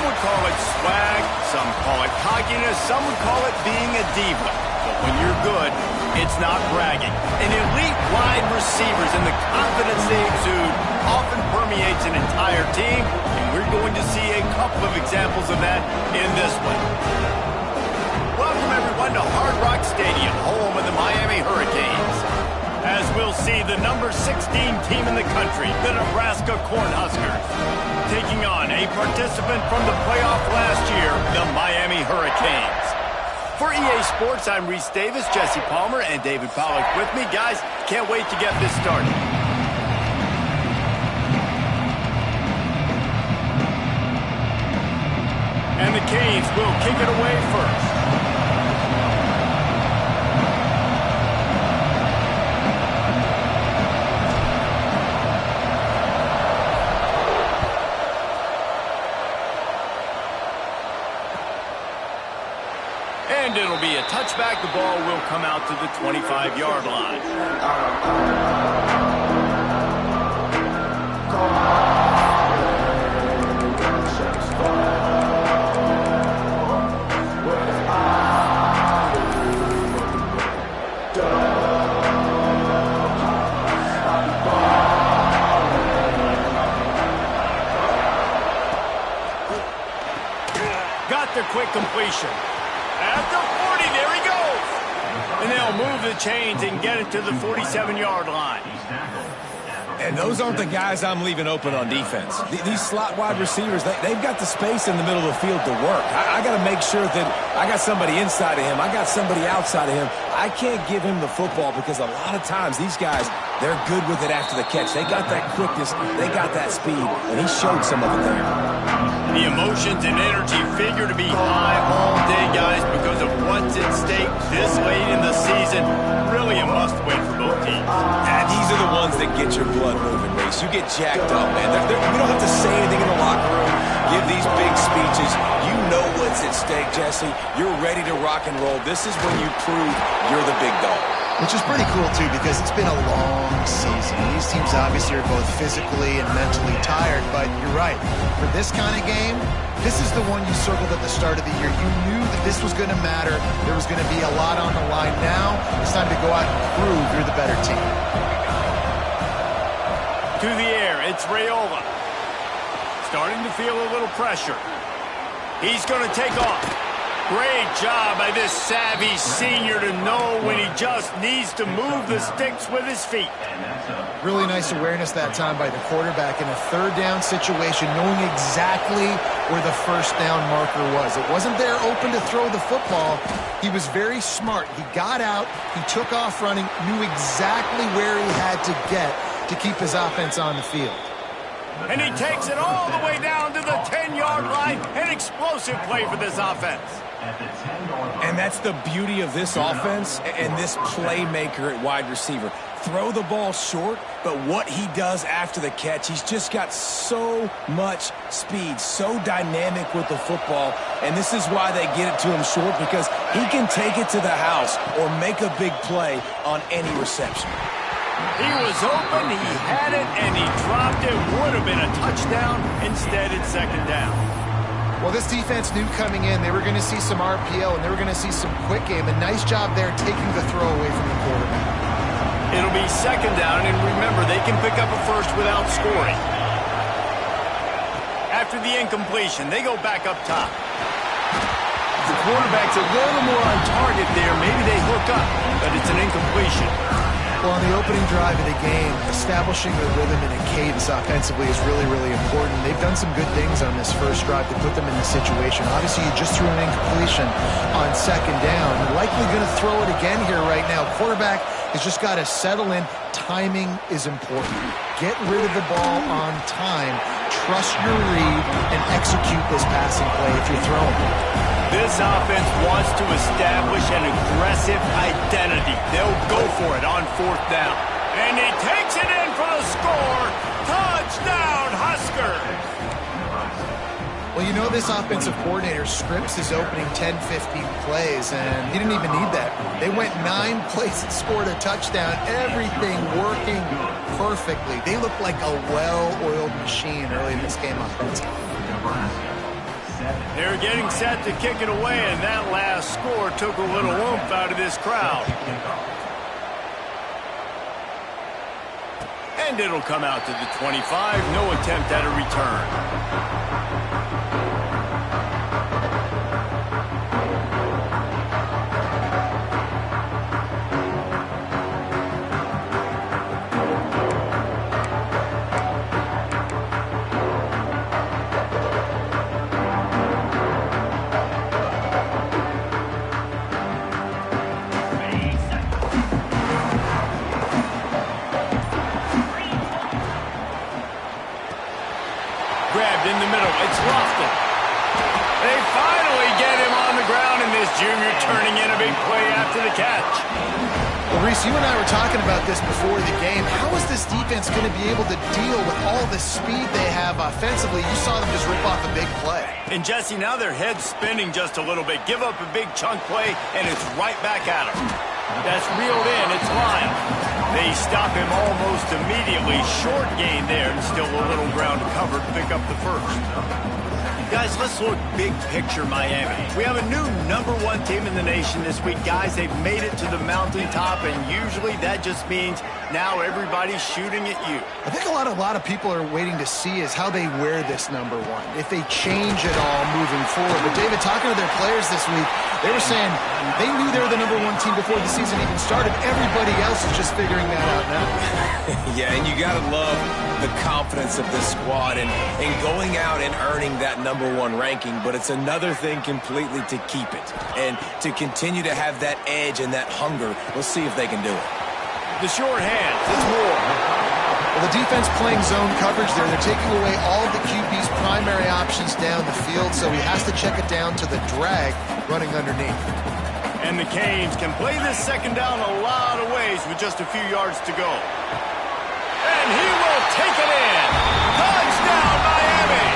would call it swag, some call it cockiness, some would call it being a diva. But when you're good, it's not bragging. An elite wide receivers and the confidence they exude often permeates an entire team, and we're going to see a couple of examples of that in this one. Welcome, everyone, to Hard Rock Stadium, home of the Miami Hurricanes. As we'll see, the number 16 team in the country, the Nebraska Cornhuskers, taking on a participant from the playoff last year, the Miami Hurricanes. For EA Sports, I'm Reese Davis, Jesse Palmer, and David Pollack with me. Guys, can't wait to get this started. And the Canes will kick it away first. And it'll be a touchback. The ball will come out to the 25-yard line. Got the quick completion. At the 40, there he goes. And they'll move the chains and get it to the 47-yard line. And those aren't the guys I'm leaving open on defense. These slot wide receivers, they've got the space in the middle of the field to work. I got to make sure that I got somebody inside of him. I got somebody outside of him. I can't give him the football because a lot of times these guys, they're good with it after the catch. They got that quickness. They got that speed. And he showed some of it there. The emotions and energy figure to be high all day, guys, because of what's at stake this late in the season. Really a must-win for both teams. And these are the ones that get your blood moving, Reese. You get jacked up, man. We don't have to say anything in the locker room, give these big speeches. You know what's at stake, Jesse. You're ready to rock and roll. This is when you prove you're the big dog. Which is pretty cool, too, because it's been a long season. These teams obviously are both physically and mentally tired, but you're right. For this kind of game, this is the one you circled at the start of the year. You knew that this was going to matter. There was going to be a lot on the line. Now, it's time to go out and prove you're the better team. To the air, it's Raiola. Starting to feel a little pressure. He's going to take off. Great job by this savvy senior to know when he just needs to move the sticks with his feet. Really nice awareness that time by the quarterback in a third down situation, knowing exactly where the first down marker was. It wasn't there open to throw the football. He was very smart. He got out, he took off running, knew exactly where he had to get to keep his offense on the field. And he takes it all the way down to the 10-yard line. An explosive play for this offense. And that's the beauty of this offense and this playmaker at wide receiver. Throw the ball short, but what he does after the catch, he's just got so much speed, so dynamic with the football, and this is why they get it to him short, because he can take it to the house or make a big play on any reception. He was open, he had it, and he dropped it. Would have been a touchdown. Instead, it's second down. Well, this defense knew coming in they were going to see some RPO and they were going to see some quick game. A nice job there taking the throw away from the quarterback. It'll be second down, and remember, they can pick up a first without scoring. After the incompletion, they go back up top. The quarterback's a little more on target there. Maybe they hook up, but it's an incompletion. Well, on the opening drive of the game, establishing the rhythm and a cadence offensively is really, really important. They've done some good things on this first drive to put them in this situation. Obviously, you just threw an incompletion on second down. You're likely going to throw it again here right now. Quarterback has just got to settle in. Timing is important. Get rid of the ball on time. Trust your read and execute this passing play if you're throwing. This offense wants to establish an aggressive identity. They'll go for it on fourth down. And he takes it in for the score. Touchdown, Huskers! Well, you know this offensive coordinator scripts his opening 10, 15 plays, and he didn't even need that. They went 9 plays and scored a touchdown. Everything working perfectly. They look like a well-oiled machine early in this game offensively. They're getting set to kick it away, and that last score took a little oomph out of this crowd. And it'll come out to the 25. No attempt at a return. Grabbed in the middle. It's Lofton. They finally get him on the ground, and this junior turning in a big play after the catch. Well, Reese, you and I were talking about this before the game. How is this defense going to be able to deal with all the speed they have offensively? You saw them just rip off a big play. And, Jesse, now their head's spinning just a little bit. Give up a big chunk play, and it's right back at them. That's reeled in. It's Lyle. They stop him almost immediately. Short gain there, and still a little ground to cover to pick up the first. Guys, let's look big picture Miami. We have a new #1 team in the nation this week. Guys, they've made it to the mountaintop, and usually that just means now everybody's shooting at you. I think a lot of people are waiting to see is how they wear this #1, if they change it all moving forward. But, David, talking to their players this week, they were saying they knew they were the #1 team before the season even started. Everybody else is just figuring that out now. Yeah, and you got to love the confidence of this squad and going out and earning that #1 ranking, but it's another thing completely to keep it and to continue to have that edge and that hunger. We'll see if they can do it. The short hands, it's Moore. Well, the defense playing zone coverage there. They're taking away all of the QB's primary options down the field, so he has to check it down to the drag running underneath. And the Canes can play this second down a lot of ways with just a few yards to go. And he will take it in. Touchdown, Miami!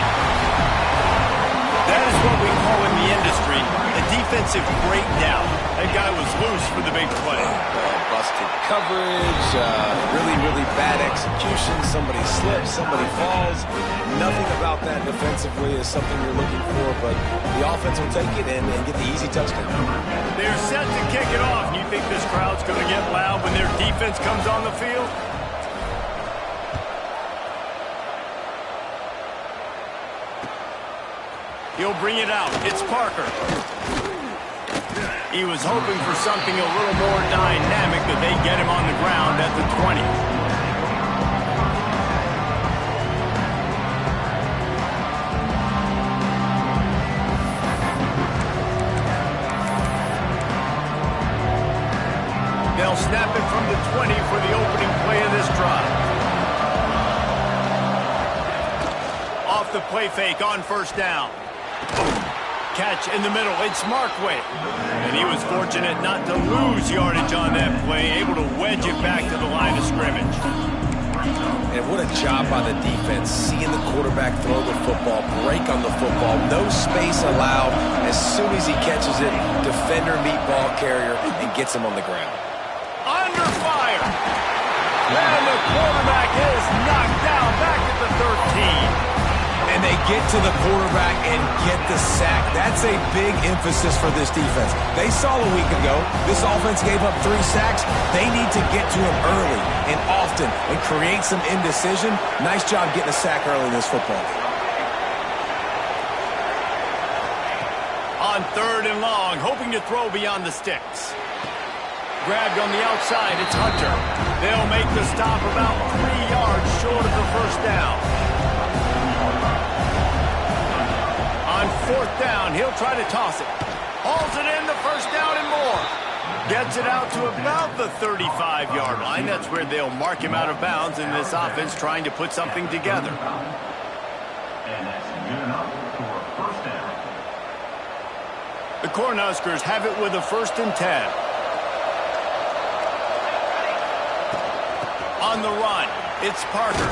That is what we call in the industry a defensive breakdown. That guy was loose for the big play. Busted coverage, really bad execution. Somebody slips, somebody falls. Nothing about that defensively is something you're looking for, but the offense will take it and get the easy touchdown. They're set to kick it off. You think this crowd's going to get loud when their defense comes on the field? He'll bring it out. It's Parker. He was hoping for something a little more dynamic, but they get him on the ground at the 20. They'll snap it from the 20 for the opening play of this drive. Off the play fake on first down. Catch in the middle. It's Markway. And he was fortunate not to lose yardage on that play, able to wedge it back to the line of scrimmage. And what a job by the defense, seeing the quarterback throw the football, break on the football, no space allowed. As soon as he catches it, defender meet ball carrier and gets him on the ground. Under fire. And the quarterback is knocked down back at the 13. And they get to the quarterback and get the sack. That's a big emphasis for this defense. They saw a week ago, this offense gave up 3 sacks. They need to get to him early and often and create some indecision. Nice job getting a sack early in this football game. On 3rd and long, hoping to throw beyond the sticks. Grabbed on the outside, it's Hunter. They'll make the stop about 3 yards short of the first down. On 4th down, he'll try to toss it. Hauls it in, the first down and more. Gets it out to about the 35-yard line. That's where they'll mark him out of bounds in this offense trying to put something together. And that's good enough for a first down. The Cornhuskers have it with a 1st and 10. On the run, it's Parker.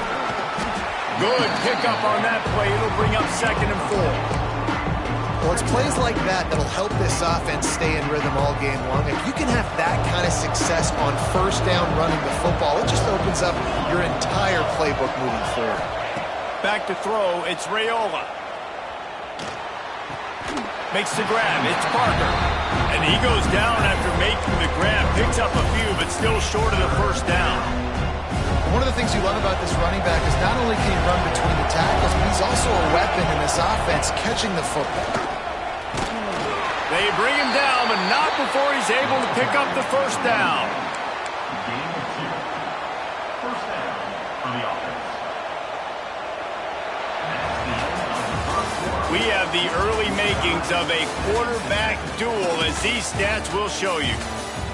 Good pickup on that play. It'll bring up 2nd and 4. Well, it's plays like that that'll help this offense stay in rhythm all game long. If you can have that kind of success on first down running the football, it just opens up your entire playbook moving forward. Back to throw, it's Raiola. Makes the grab. It's Parker. And he goes down after making the grab. Picks up a few, but still short of the first down. One of the things you love about this running back is not only can he run between the tackles, but he's also a weapon in this offense, catching the football. They bring him down, but not before he's able to pick up the first down. Gain of 2. First down for the offense. That's the end of the first quarter. We have the early makings of a quarterback duel, as these stats will show you.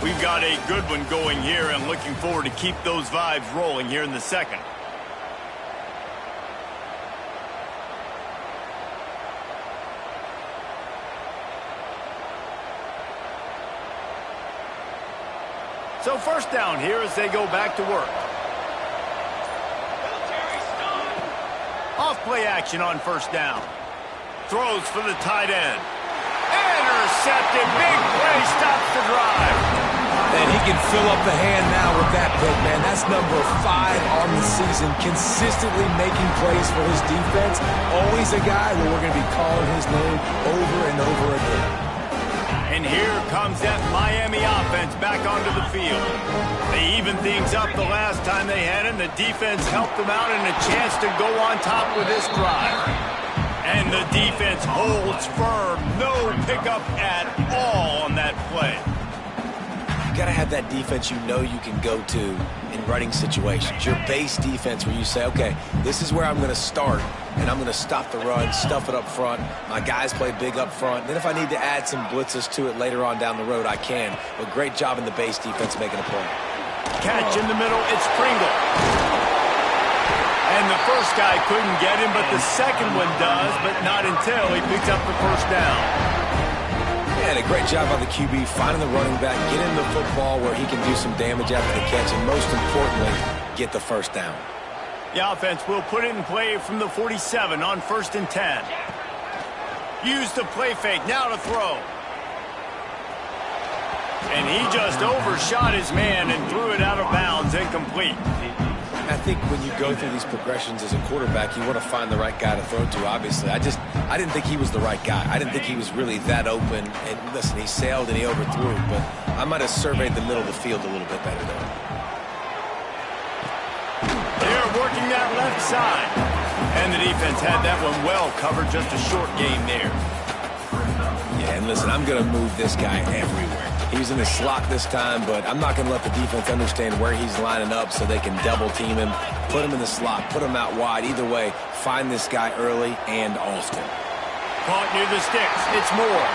We've got a good one going here and looking forward to keep those vibes rolling here in the second. So first down here as they go back to work. Off play action on first down. Throws for the tight end. Intercepted. Big play stops the drive. And he can fill up the hand now with that pick, man. That's number 5 on the season, consistently making plays for his defense. Always a guy where we're going to be calling his name over and over again. And here comes that Miami offense back onto the field. They evened things up the last time they had him. The defense helped them out and a chance to go on top with this drive. And the defense holds firm. No pickup at all on that play. You got to have that defense you know you can go to in running situations. Your base defense where you say, okay, this is where I'm going to start, and I'm going to stop the run, stuff it up front. My guys play big up front. Then if I need to add some blitzes to it later on down the road, I can. But great job in the base defense making a play. Catch in the middle, it's Pringle. And the first guy couldn't get him, but the second one does, but not until he picks up the first down. And a great job by the QB finding the running back, get him the football where he can do some damage after the catch, and most importantly, get the first down. The offense will put it in play from the 47 on 1st and 10. Use the play fake, now to throw. And he just overshot his man and threw it out of bounds, incomplete. I think when you go through these progressions as a quarterback, you want to find the right guy to throw to, obviously. I didn't think he was the right guy. I didn't think he was really that open. And listen, he sailed and he overthrew, but I might have surveyed the middle of the field a little bit better there. They're working that left side. And the defense had that one well covered, just a short gain there. Yeah, and listen, I'm going to move this guy everywhere. He's in the slot this time, but I'm not going to let the defense understand where he's lining up so they can double team him, put him in the slot, put him out wide. Either way, find this guy early and often. Caught near the sticks. It's Moore.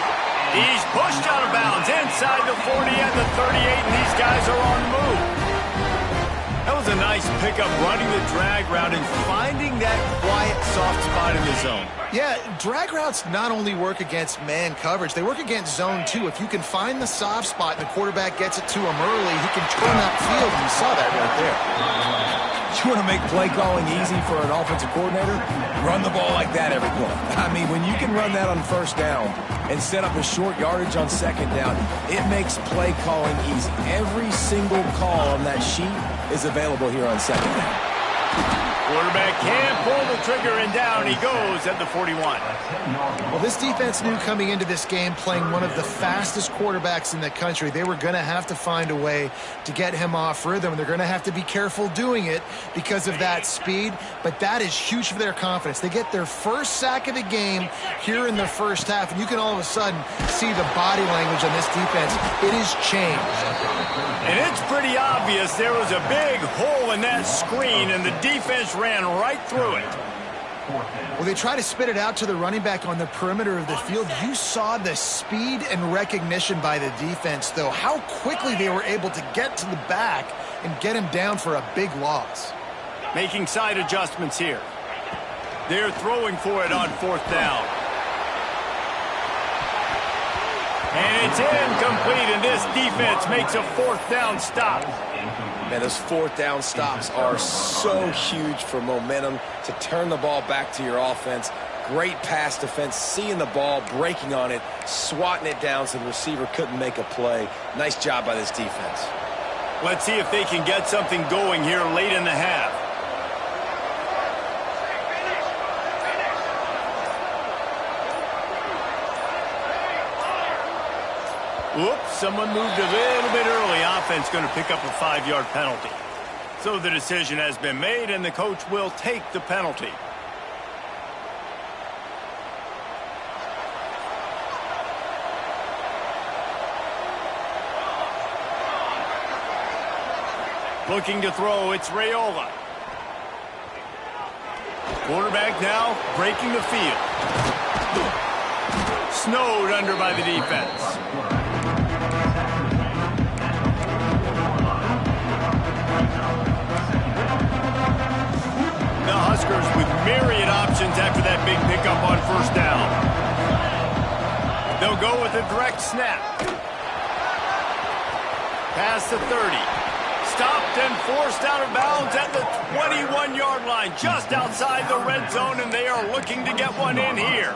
He's pushed out of bounds inside the 40 and the 38, and these guys are on the move. That was a nice pickup, running the drag route and finding that quiet, soft spot in the zone. Yeah, drag routes not only work against man coverage, they work against zone too. If you can find the soft spot and the quarterback gets it to him early, he can turn that field, and you saw that right there. You want to make play calling easy for an offensive coordinator? Run the ball like that every play. I mean, when you can run that on first down and set up a short yardage on second down, it makes play calling easy. Every single call on that sheet is available here on second down. Quarterback can't pull the trigger, and down he goes at the 41. Well, this defense knew coming into this game, playing one of the fastest quarterbacks in the country, they were going to have to find a way to get him off rhythm. They're going to have to be careful doing it because of that speed, but that is huge for their confidence. They get their first sack of the game here in the first half, and you can all of a sudden see the body language on this defense. It has changed. And it's pretty obvious there was a big hole in that screen, and the defense ran right through it. Well, they try to spit it out to the running back on the perimeter of the field. You saw the speed and recognition by the defense, though, how quickly they were able to get to the back and get him down for a big loss. Making side adjustments here. They're throwing for it on 4th down. And it's incomplete, and this defense makes a 4th down stop. Man, those 4th down stops are so huge for momentum to turn the ball back to your offense. Great pass defense, seeing the ball, breaking on it, swatting it down so the receiver couldn't make a play. Nice job by this defense. Let's see if they can get something going here late in the half. Oops, someone moved a little bit early. Offense going to pick up a 5-yard penalty. So the decision has been made, and the coach will take the penalty. Looking to throw, it's Raiola. Quarterback now breaking the field. Snowed under by the defense. The Huskers with myriad options after that big pickup on first down. They'll go with a direct snap. Past the 30. Stopped and forced out of bounds at the 21-yard line, just outside the red zone, and they are looking to get one in here.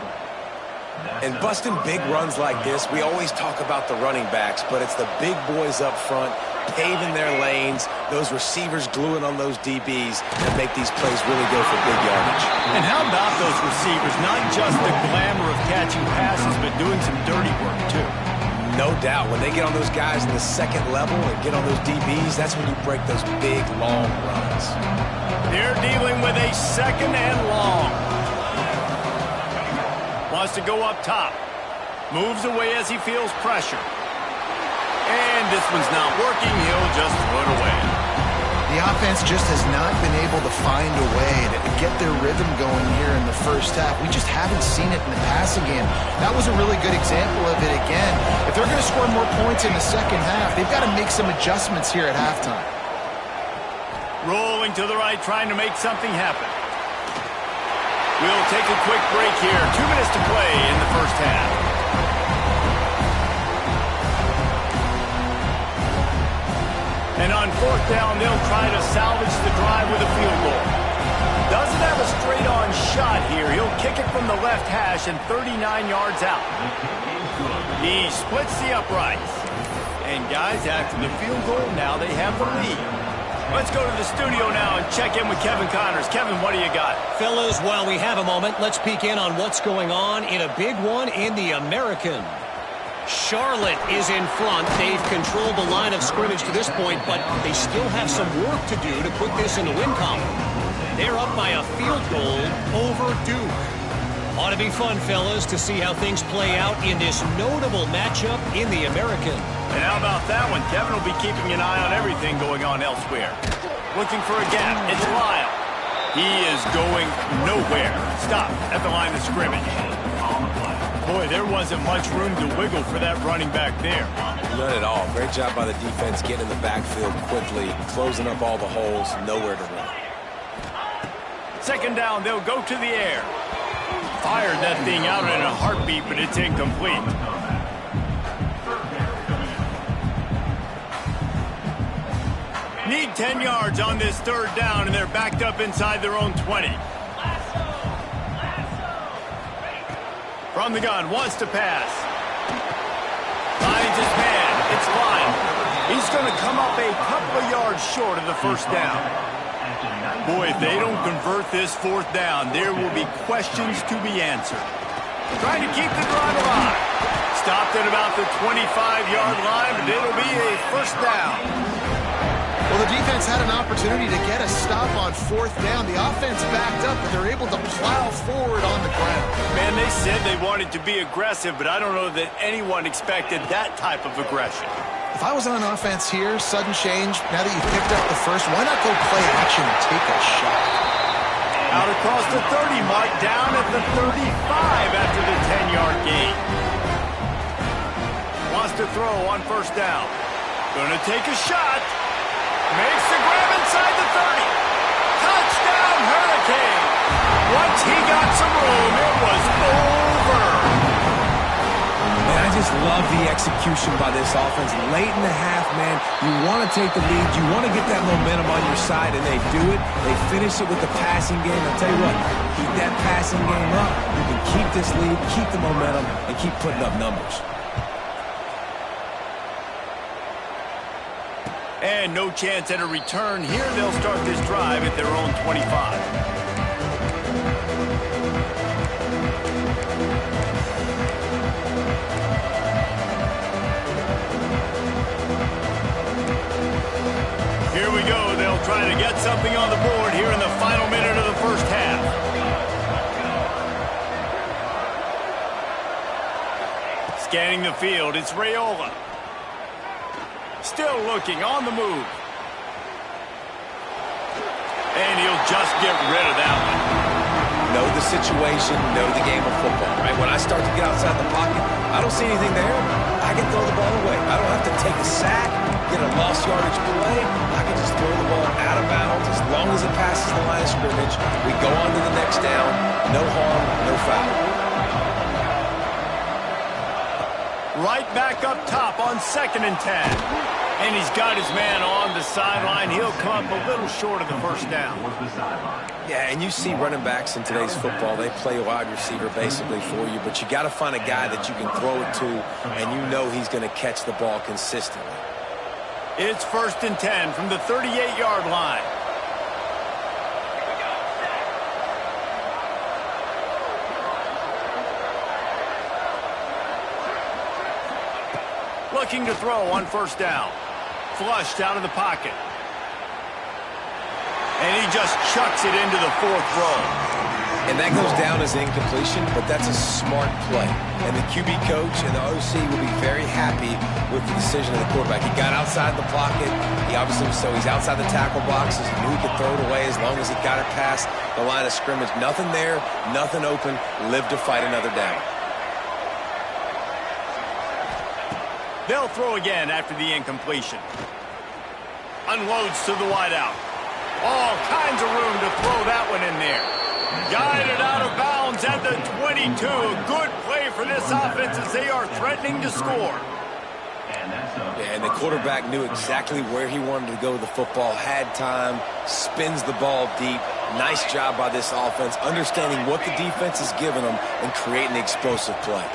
And busting big runs like this, we always talk about the running backs, but it's the big boys up front paving their lanes, those receivers gluing on those DBs that make these plays really go for big yardage. And how about those receivers? Not just the glamour of catching passes, but doing some dirty work, too. No doubt. When they get on those guys in the second level and get on those DBs, that's when you break those big, long runs. They're dealing with a second and long. Wants to go up top. Moves away as he feels pressure. And this one's not working. He'll just throw it away. The offense just has not been able to find a way to get their rhythm going here in the first half. We just haven't seen it in the passing game. That was a really good example of it again. If they're going to score more points in the second half, they've got to make some adjustments here at halftime. Rolling to the right, trying to make something happen. We'll take a quick break here. 2 minutes to play in the first half. And on fourth down, they'll try to salvage the drive with a field goal. Doesn't have a straight-on shot here. He'll kick it from the left hash and 39 yards out. He splits the uprights. And guys, after the field goal, now they have the lead. Let's go to the studio now and check in with Kevin Connors. Kevin, what do you got? Fellas, while we have a moment, let's peek in on what's going on in a big one in the American. Charlotte is in front. They've controlled the line of scrimmage to this point, but they still have some work to do to put this in the win column. They're up by a field goal over Duke. Ought to be fun, fellas, to see how things play out in this notable matchup in the American. And how about that one? Kevin will be keeping an eye on everything going on elsewhere. Looking for a gap. It's Lyle. He is going nowhere. Stop at the line of scrimmage. Boy, there wasn't much room to wiggle for that running back there. None at all. Great job by the defense getting in the backfield quickly, closing up all the holes, nowhere to run. Second down, they'll go to the air. Fired that thing out in a heartbeat, but it's incomplete. Need 10 yards on this third down, and they're backed up inside their own 20. From the gun, wants to pass. Finds his man. It's Lyle. He's going to come up a couple of yards short of the first down. Boy, if they don't convert this fourth down, there will be questions to be answered. Trying to keep the drive alive. Stopped at about the 25-yard line, but it'll be a first down. Well, the defense had an opportunity to get a stop on fourth down. The offense backed up, but they're able to plow forward on the ground. Man, they said they wanted to be aggressive, but I don't know that anyone expected that type of aggression. If I was on offense here, sudden change, now that you've picked up the first, why not go play action and take a shot? Out across the 30 mark, down at the 35 after the 10-yard gain. Wants to throw on first down. Gonna take a shot. Makes the grab inside the 30. Touchdown, Hurricane. Once he got some room, it was over. Man, I just love the execution by this offense. Late in the half, man, you want to take the lead. You want to get that momentum on your side, and they do it. They finish it with the passing game. I'll tell you what, keep that passing game up. You can keep this lead, keep the momentum, and keep putting up numbers. And no chance at a return here. They'll start this drive at their own 25. try to get something on the board here in the final minute of the first half. Scanning the field, it's Raiola. Still looking, on the move. And he'll just get rid of that one. Know the situation, know the game of football, right? When I start to get outside the pocket, I don't see anything there. I can throw the ball away. I don't have to take a sack, get a lost yardage play. I can just throw the ball out of bounds as long as it passes the line of scrimmage. We go on to the next down. No harm, no foul. Right back up top on 2nd and 10. And he's got his man on the sideline. He'll come up a little short of the first down. Yeah, and you see running backs in today's football, they play wide receiver basically for you, but you got to find a guy that you can throw it to, and you know he's going to catch the ball consistently. It's 1st and 10 from the 38-yard line. Looking to throw on 1st down. Flushed out of the pocket. And he just chucks it into the 4th row. And that goes down as an incompletion, but that's a smart play. And the QB coach and the OC will be very happy with the decision of the quarterback. He got outside the pocket. He obviously, so he's outside the tackle boxes. He knew he could throw it away as long as he got it past the line of scrimmage. Nothing there, nothing open. Live to fight another down. They'll throw again after the incompletion. Unloads to the wideout. All kinds of room to throw that one in there. Guided out of bounds at the 22. Good play for this offense as they are threatening to score. Yeah, and the quarterback knew exactly where he wanted to go with the football, had time, spins the ball deep. Nice job by this offense, understanding what the defense is giving them and creating the explosive play.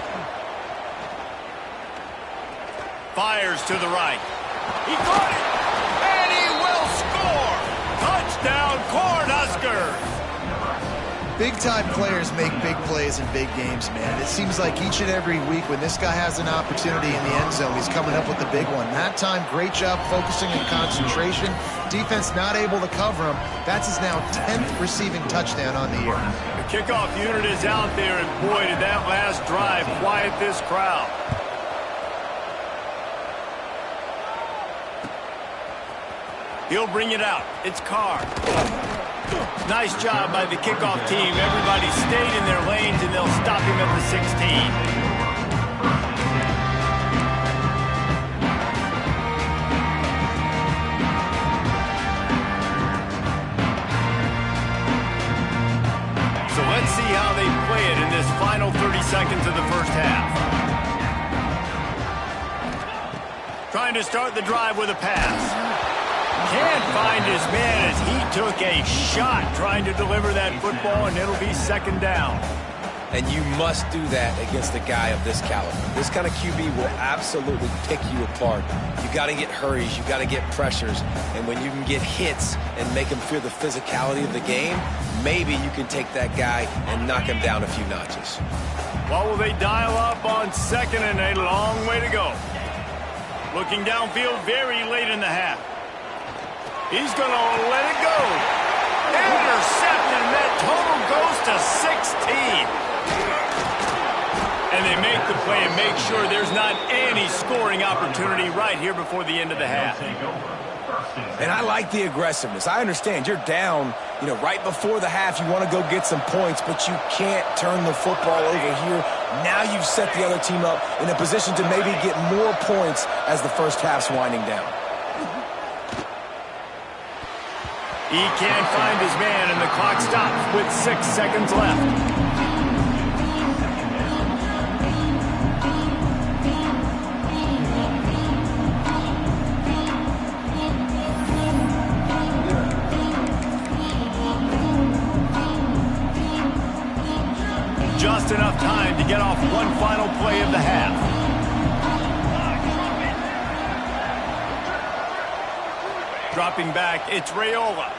Fires to the right. He caught it, and he will score. Touchdown, Cornhuskers. Big-time players make big plays in big games, man. It seems like each and every week when this guy has an opportunity in the end zone, he's coming up with the big one. That time, great job focusing and concentration. Defense not able to cover him. That's his now 10th receiving touchdown on the year. The kickoff unit is out there, and boy, did that last drive quiet this crowd. He'll bring it out. It's Carr. Nice job by the kickoff team. Everybody stayed in their lanes, and they'll stop him at the 16. So let's see how they play it in this final 30 seconds of the first half. Trying to start the drive with a pass. Can't find his man as he took a shot trying to deliver that football, and it'll be 2nd down. And you must do that against a guy of this caliber. This kind of QB will absolutely pick you apart. You got to get hurries, you got to get pressures, and when you can get hits and make him feel the physicality of the game, maybe you can take that guy and knock him down a few notches. What will they dial up on 2nd and a long way to go? Looking downfield very late in the half. He's going to let it go. Intercepted, and that total goes to 16. And they make the play and make sure there's not any scoring opportunity right here before the end of the half. And I like the aggressiveness. I understand you're down, right before the half. You want to go get some points, but you can't turn the football over here. Now you've set the other team up in a position to maybe get more points as the first half's winding down. He can't find his man, and the clock stops with 6 seconds left. Just enough time to get off one final play of the half. Dropping back, it's Raiola.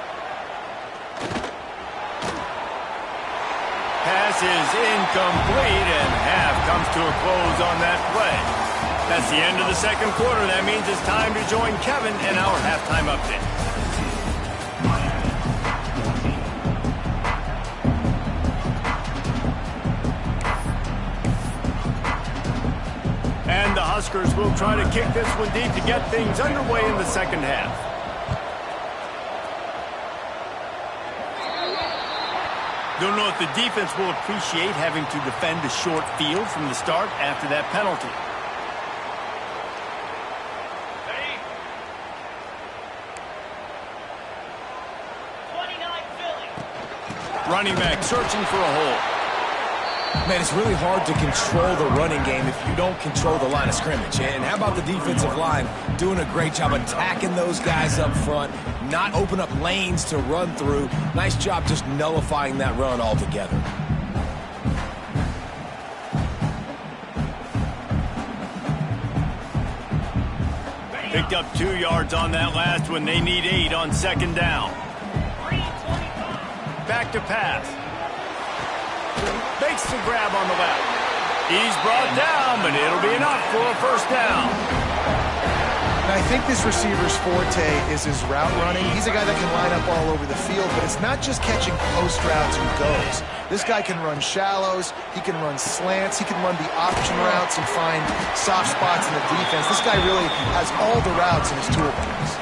Pass is incomplete, and half comes to a close on that play. That's the end of the second quarter. That means it's time to join Kevin in our halftime update. Huskers will try to kick this one deep to get things underway in the second half. Don't know if the defense will appreciate having to defend a short field from the start after that penalty. Running back searching for a hole. Man, it's really hard to control the running game if you don't control the line of scrimmage. And how about the defensive line doing a great job attacking those guys up front, not open up lanes to run through. Nice job just nullifying that run altogether. Picked up 2 yards on that last one. They need 8 on second down. Back to pass. Makes the grab on the left. He's brought down, but it'll be enough for a first down. And I think this receiver's forte is his route running. He's a guy that can line up all over the field, but it's not just catching post routes and goes. This guy can run shallows, he can run slants, he can run the option routes and find soft spots in the defense. This guy really has all the routes in his toolbox.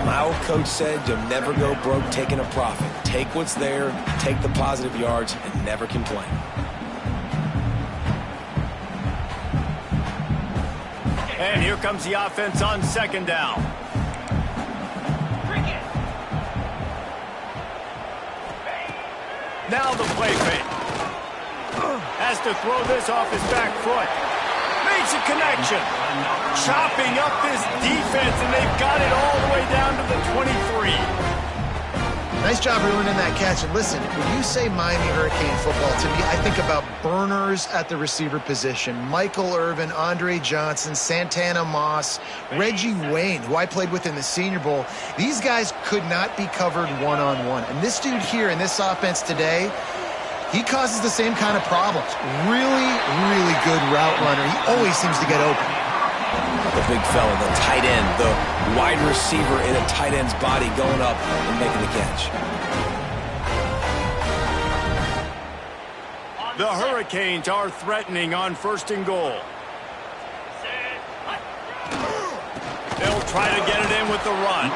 My old coach said you'll never go broke taking a profit. Take what's there, take the positive yards, and never complain. And here comes the offense on second down. Now the play fake. Has to throw this off his back foot. Makes a connection. Chopping up this defense, and they've got it all the way down to the 23. Nice job ruining that catch. And listen, when you say Miami Hurricane football, to me, I think about burners at the receiver position. Michael Irvin, Andre Johnson, Santana Moss, Reggie Wayne, who I played with in the Senior Bowl. These guys could not be covered one-on-one. And this dude here in this offense today, he causes the same kind of problems. Really, really good route runner. He always seems to get open. The big fella, the tight end, the wide receiver in a tight end's body going up and making the catch. The Hurricanes are threatening on first and goal. They'll try to get it in with the run.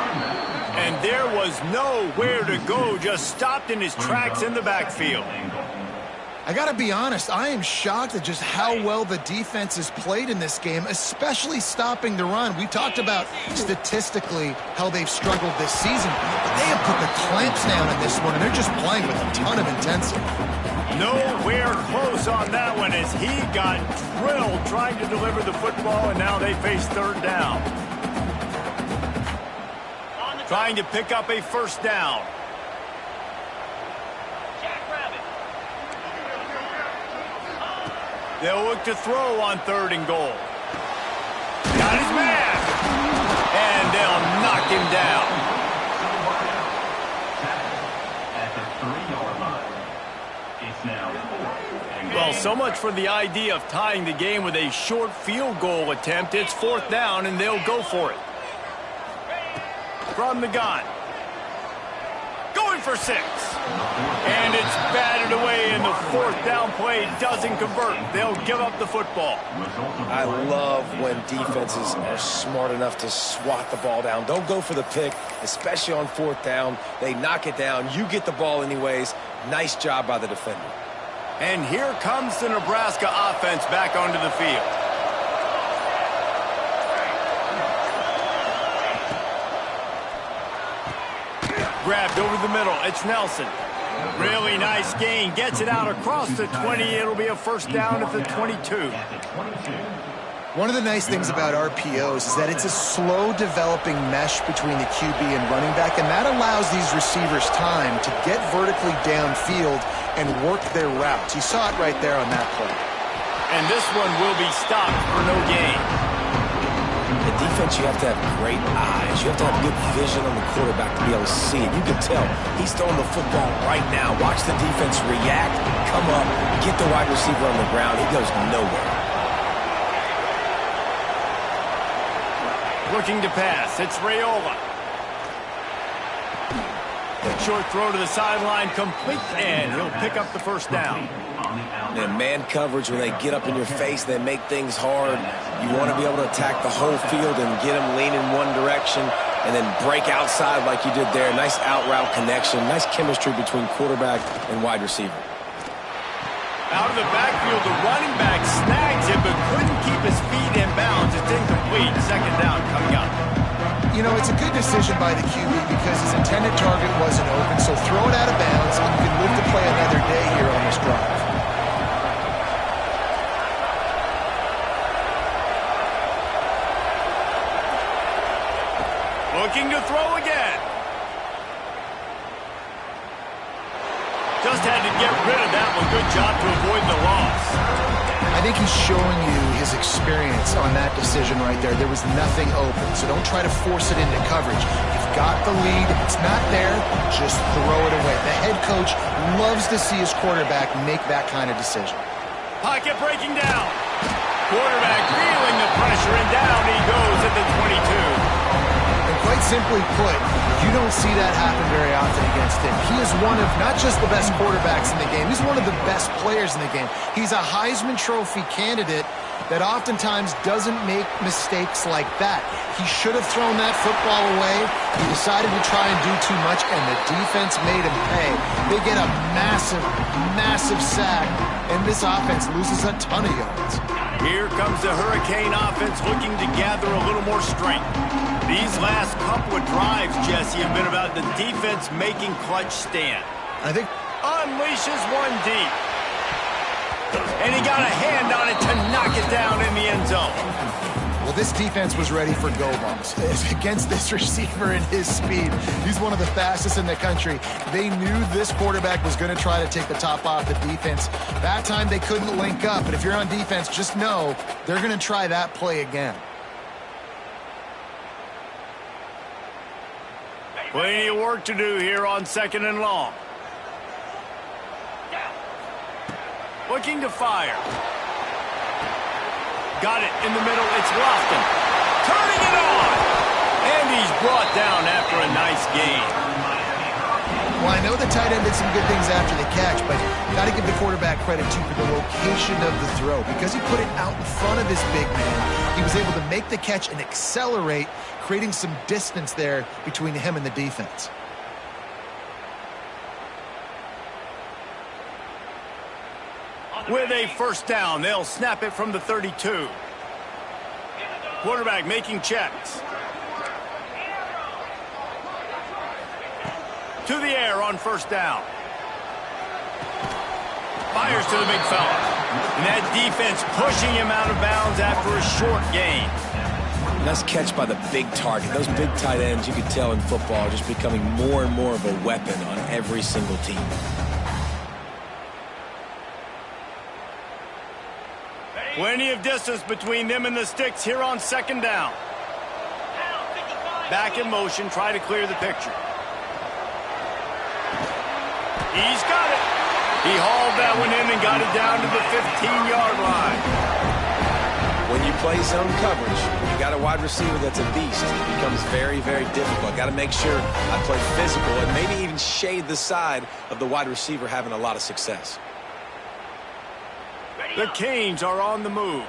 And there was nowhere to go, just stopped in his tracks in the backfield. I got to be honest, I am shocked at just how well the defense has played in this game, especially stopping the run. We talked about statistically how they've struggled this season, but they have put the clamps down in this one, and they're just playing with a ton of intensity. Nowhere close on that one as he got drilled trying to deliver the football, and now they face third down. Trying to pick up a first down. They'll look to throw on third and goal. Got his man. And they'll knock him down. At the 3-yard line. It's now 4th and goal. Well, so much for the idea of tying the game with a short field goal attempt. It's fourth down, and they'll go for it. From the gun. Going for 6. And it's batted away, and the fourth down play doesn't convert. They'll give up the football. I love when defenses are smart enough to swat the ball down. Don't go for the pick, especially on fourth down. They knock it down. You get the ball anyways. Nice job by the defender. And here comes the Nebraska offense back onto the field. Grabbed over the middle. It's Nelson. Really nice gain. Gets it out across the 20. It'll be a first down at the 22. One of the nice things about RPOs is that it's a slow developing mesh between the QB and running back, and that allows these receivers time to get vertically downfield and work their routes. You saw it right there on that play. And this one will be stopped for no gain. The defense, you have to have great eyes. You have to have good vision on the quarterback to be able to see it. You can tell he's throwing the football right now. Watch the defense react, come up, get the wide receiver on the ground. He goes nowhere. Looking to pass. It's Raiola. Short throw to the sideline, complete, and he'll pick up the first down. And man coverage, when they get up in your face, they make things hard. You want to be able to attack the whole field and get them leaning one direction and then break outside like you did there. Nice out-route connection, nice chemistry between quarterback and wide receiver. Out of the backfield, the running back snags it, but couldn't keep his feet in bounds. It's incomplete. Second down coming up. You know, it's a good decision by the QB because his intended target wasn't open, so throw it out of bounds, and you can live to play another day here on this drive. Looking to throw again. Just had to get rid of that one. Good job to avoid the loss. I think he's showing you his experience on that decision right there. There was nothing open, so don't try to force it into coverage. You've got the lead. It's not there. Just throw it away. The head coach loves to see his quarterback make that kind of decision. Pocket breaking down. Quarterback feeling the pressure, and down he goes at the 22. Quite simply put, you don't see that happen very often against him. He is one of not just the best quarterbacks in the game, he's one of the best players in the game. He's a Heisman Trophy candidate that oftentimes doesn't make mistakes like that. He should have thrown that football away. He decided to try and do too much, and the defense made him pay. They get a massive, massive sack, and this offense loses a ton of yards. Here comes the Hurricane offense looking to gather a little more strength. These last couple of drives, Jesse, have been about the defense making clutch stand. I think unleashes one deep. And he got a hand on it to knock it down in the end zone. Well, this defense was ready for go balls. Against this receiver and his speed, he's one of the fastest in the country. They knew this quarterback was going to try to take the top off the defense. That time they couldn't link up, but if you're on defense, just know they're going to try that play again. Plenty of work to do here on second and long. Looking to fire. Got it in the middle. It's Lofton. Turning it on. And he's brought down after a nice gain. Well, I know the tight end did some good things after the catch, but got to give the quarterback credit, too, for the location of the throw. Because he put it out in front of his big man, he was able to make the catch and accelerate, creating some distance there between him and the defense. With a first down, they'll snap it from the 32. Quarterback making checks. To the air on first down. Fires to the big fella. And that defense pushing him out of bounds after a short gain. Nice catch by the big target. Those big tight ends, you could tell in football, are just becoming more and more of a weapon on every single team. Plenty of distance between them and the sticks here on second down. Back in motion, try to clear the picture. He's got it. He hauled that one in and got it down to the 15-yard line. When you play zone coverage, you got a wide receiver that's a beast. It becomes very, very difficult. Got to make sure I play physical and maybe even shade the side of the wide receiver having a lot of success. The Canes are on the move.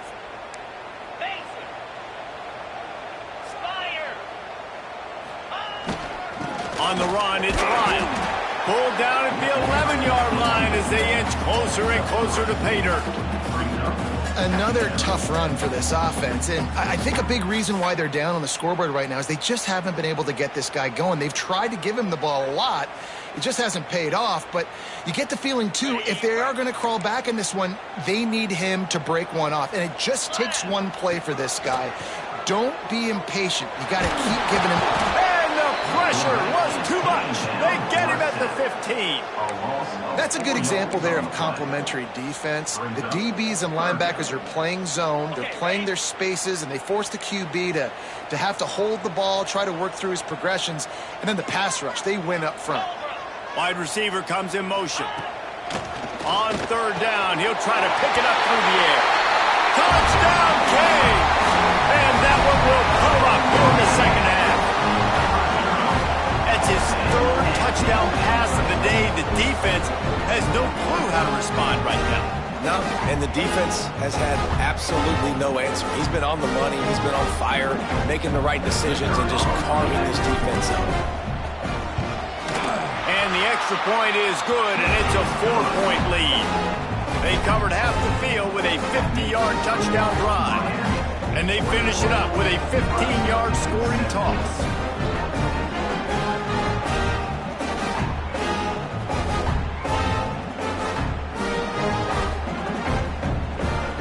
On the run, it's Lyle. Pulled down at the 11-yard line as they inch closer and closer to pay dirt. Another tough run for this offense, and I think a big reason why they're down on the scoreboard right now is they just haven't been able to get this guy going. They've tried to give him the ball a lot. It just hasn't paid off, but you get the feeling, too, if they are going to crawl back in this one, they need him to break one off, and it just takes one play for this guy. Don't be impatient. You got to keep giving him... And the pressure was too much. They get him at the 15. That's a good example there of complementary defense. The DBs and linebackers are playing zone, they're playing their spaces, and they force the QB to have to hold the ball, try to work through his progressions, and then the pass rush, they win up front. Wide receiver comes in motion. On third down, he'll try to pick it up through the air. Touchdown, Canes! And that one will come up here in the second half. That's his third touchdown pass of the day. The defense has no clue how to respond right now. No, and the defense has had absolutely no answer. He's been on the money. He's been on fire, making the right decisions and just carving this defense up. And the extra point is good, and it's a 4-point lead. They covered half the field with a 50-yard touchdown drive. And they finish it up with a 15-yard scoring toss.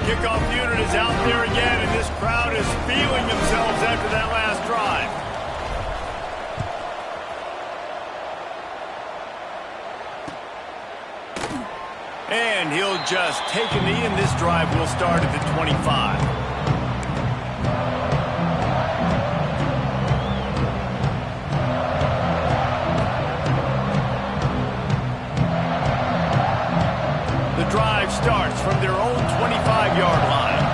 Kickoff unit is out there again, and this crowd is feeling themselves after that last drive. And he'll just take a knee, and this drive will start at the 25. The drive starts from their own 25-yard line.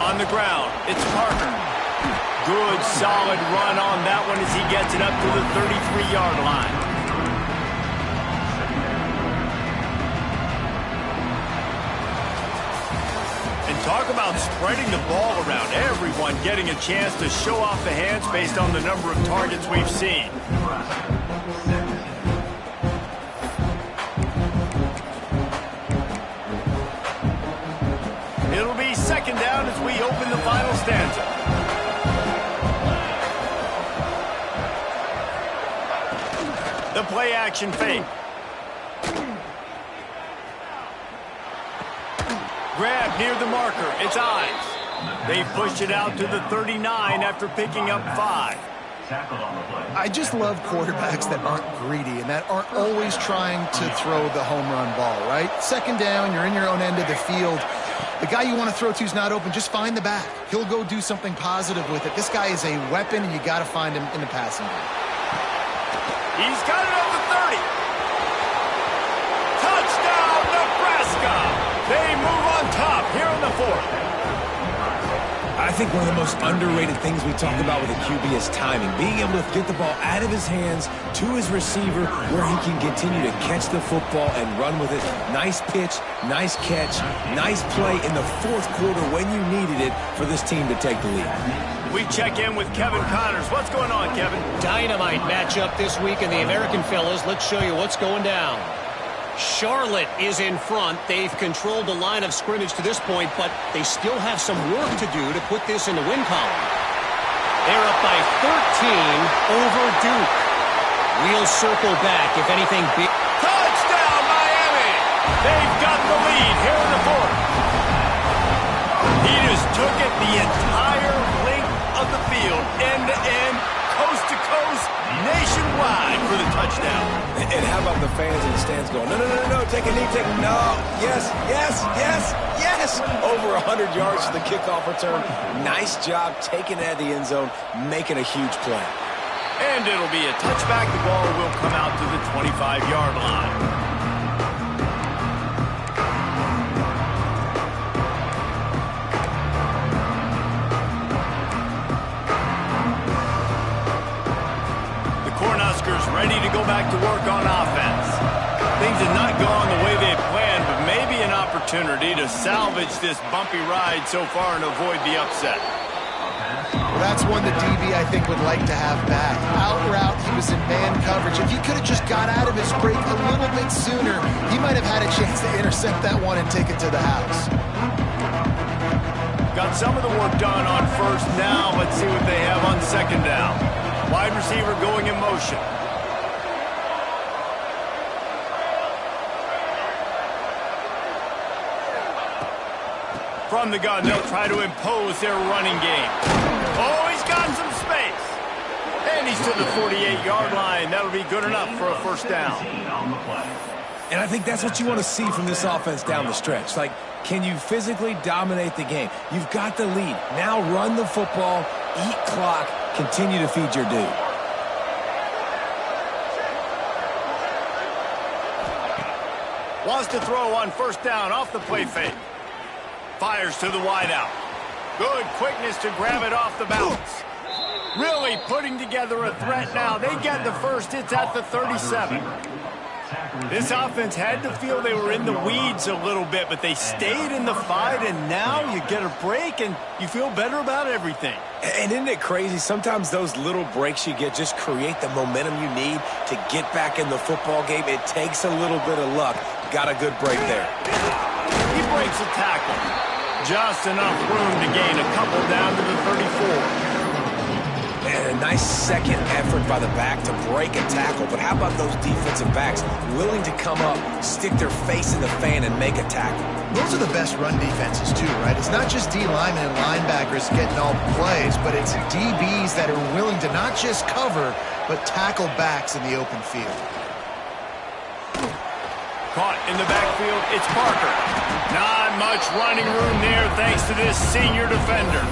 On the ground, it's Parker. Good, solid run on that one as he gets it up to the 33-yard line. And talk about spreading the ball around. Everyone getting a chance to show off the hands based on the number of targets we've seen. It'll be second down as we open the final stanza. The play action fake. Grab near the marker. It's Ives. They push it out to the 39 after picking up 5. I just love quarterbacks that aren't greedy and that aren't always trying to throw the home run ball, right? Second down, you're in your own end of the field. The guy you want to throw to is not open. Just find the back. He'll go do something positive with it. This guy is a weapon, and you got to find him in the passing game. He's got it over 30. Touchdown, Nebraska. They move on top here in the 4th. I think one of the most underrated things we talk about with a QB is timing. Being able to get the ball out of his hands to his receiver where he can continue to catch the football and run with it. Nice pitch, nice catch, nice play in the 4th quarter when you needed it for this team to take the lead. We check in with Kevin Connors. What's going on, Kevin? Dynamite matchup this week in the American, fellas. Let's show you what's going down. Charlotte is in front. They've controlled the line of scrimmage to this point, but they still have some work to do to put this in the win column. They're up by 13 over Duke. We'll circle back if anything big. Touchdown, Miami! They've got the lead here in the 4th. He just took it the entire length of the field, end to end, coast to coast, nationwide for the touchdown. And how about the fans in the stands going, no, no, no, no, take a knee, take a no, yes, yes, yes, yes. Over 100 yards for the kickoff return. Nice job taking it out of the end zone, making a huge play. And it'll be a touchback. The ball will come out to the 25-yard line. Ready to go back to work on offense. Things have not gone the way they planned, but maybe an opportunity to salvage this bumpy ride so far and avoid the upset. Well, that's one the DB, I think, would like to have back. Out route, he was in man coverage. If he could have just got out of his break a little bit sooner, he might have had a chance to intercept that one and take it to the house. Got some of the work done on first. Now let's see what they have on second down. Wide receiver going in motion. From the gun, they'll try to impose their running game. Oh, he's got some space. And he's to the 48-yard line. That'll be good enough for a first down. And I think that's what you want to see from this offense down the stretch. Like, can you physically dominate the game? You've got the lead. Now run the football, eat clock, continue to feed your dude. Wants to throw on first down off the play fake. Fires to the wideout. Good quickness to grab it off the bounce. Really putting together a threat now. They get the first. It's at the 37. This offense had to feel they were in the weeds a little bit, but they stayed in the fight, and now you get a break, and you feel better about everything. And isn't it crazy? Sometimes those little breaks you get just create the momentum you need to get back in the football game. It takes a little bit of luck. Got a good break there. He breaks a tackle. Just enough room to gain a couple down to the 34. And a nice second effort by the back to break a tackle. But how about those defensive backs willing to come up, stick their face in the fan, and make a tackle? Those are the best run defenses, too, right? It's not just D linemen and linebackers getting all the plays, but it's DBs that are willing to not just cover, but tackle backs in the open field. Caught in the backfield, it's Parker. Not much running room there thanks to this senior defender.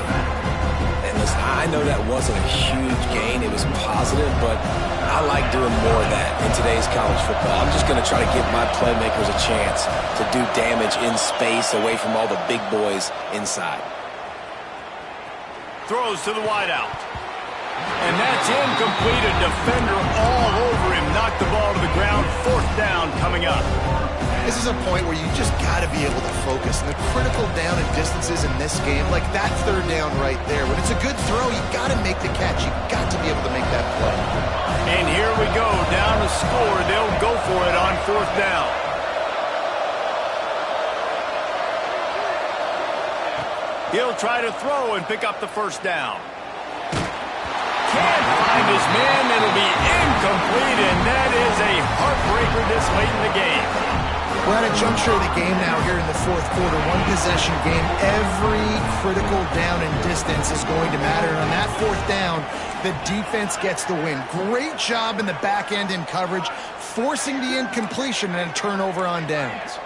And listen, I know that wasn't a huge gain. It was positive, but I like doing more of that in today's college football. I'm just going to try to give my playmakers a chance to do damage in space away from all the big boys inside. Throws to the wideout. And that's incomplete. A defender all over him. Knocked the ball to the ground. 4th down coming up. This is a point where you just got to be able to focus. And the critical down and distances in this game, like that 3rd down right there. When it's a good throw, you got to make the catch. You got to be able to make that play. And here we go. Down to score. They'll go for it on 4th down. He'll try to throw and pick up the 1st down. Can't find his man. It'll be incomplete, and that is a heartbreaker this late in the game. We're at a juncture of the game now here in the 4th quarter. One possession game. Every critical down and distance is going to matter. And on that 4th down, the defense gets the win. Great job in the back end in coverage, forcing the incompletion and a turnover on downs.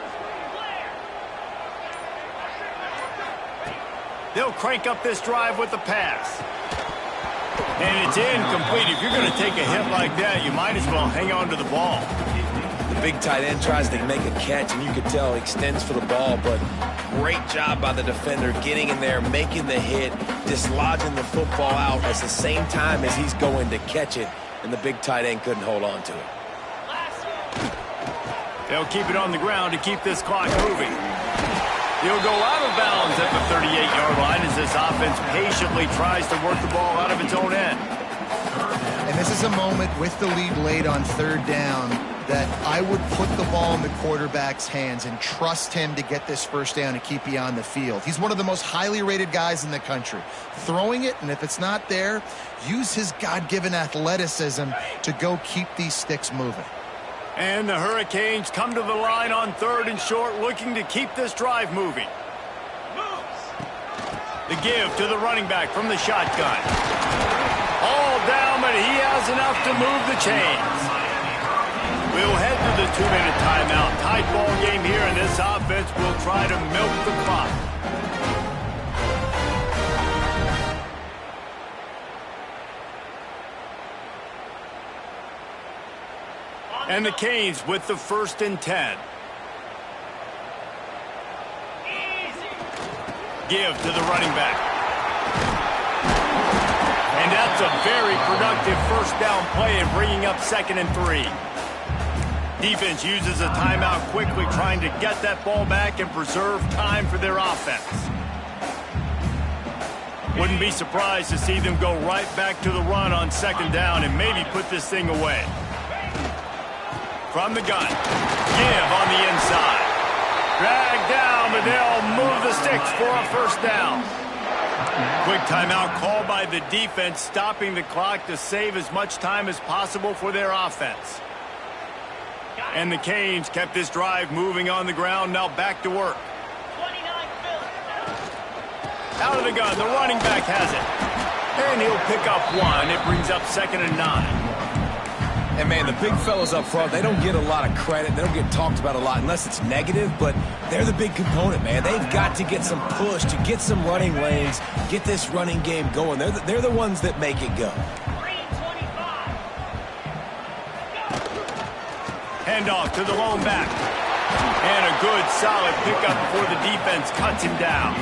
They'll crank up this drive with the pass. And it's incomplete. If you're going to take a hit like that, you might as well hang on to the ball. The big tight end tries to make a catch, and you could tell he extends for the ball, but great job by the defender getting in there, making the hit, dislodging the football out at the same time as he's going to catch it, and the big tight end couldn't hold on to it. They'll keep it on the ground to keep this clock moving. He'll go out of bounds at the 38-yard line as this offense patiently tries to work the ball out of its own end. And this is a moment with the lead late on 3rd down that I would put the ball in the quarterback's hands and trust him to get this 1st down and keep you on the field. He's one of the most highly rated guys in the country. Throwing it, and if it's not there, use his God-given athleticism to go keep these sticks moving. And the Hurricanes come to the line on 3rd and short, looking to keep this drive moving. The give to the running back from the shotgun. All down, but he has enough to move the chains. We'll head to the 2-minute timeout. Tight ball game here, and this offense will try to milk the clock. And the Canes with the 1st and 10. Give to the running back. And that's a very productive 1st down play in bringing up 2nd and 3. Defense uses a timeout quickly, trying to get that ball back and preserve time for their offense. Wouldn't be surprised to see them go right back to the run on 2nd down and maybe put this thing away. From the gun. Give on the inside. Drag down, but they'll move the sticks for a 1st down. Quick timeout called by the defense, stopping the clock to save as much time as possible for their offense. And the Canes kept this drive moving on the ground, now back to work. Out of the gun, the running back has it. And he'll pick up 1. It brings up 2nd and 9. And, man, the big fellas up front, they don't get a lot of credit. They don't get talked about a lot unless it's negative, but they're the big component, man. They've got to get some push, to get some running lanes, get this running game going. They're the ones that make it go. Handoff to the lone back. And a good, solid pickup before the defense cuts him down.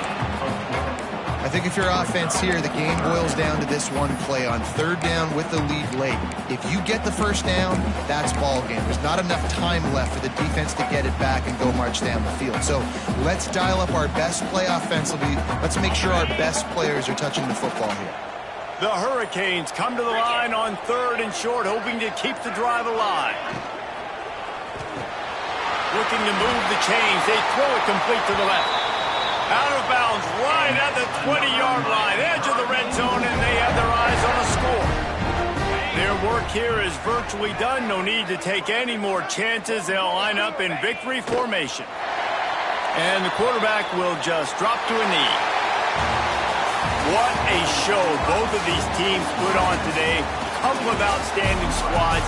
I think if you're offense here, the game boils down to this one play on third down with the lead late. If you get the first down, that's ball game. There's not enough time left for the defense to get it back and go march down the field. So let's dial up our best play offensively. Let's make sure our best players are touching the football here. The Hurricanes come to the line on 3rd and short, hoping to keep the drive alive. Looking to move the chains. They throw it complete to the left. Out of bounds, right at the 20-yard line, edge of the red zone, and they have their eyes on a score. Their work here is virtually done. No need to take any more chances. They'll line up in victory formation. And the quarterback will just drop to a knee. What a show both of these teams put on today. A couple of outstanding squads.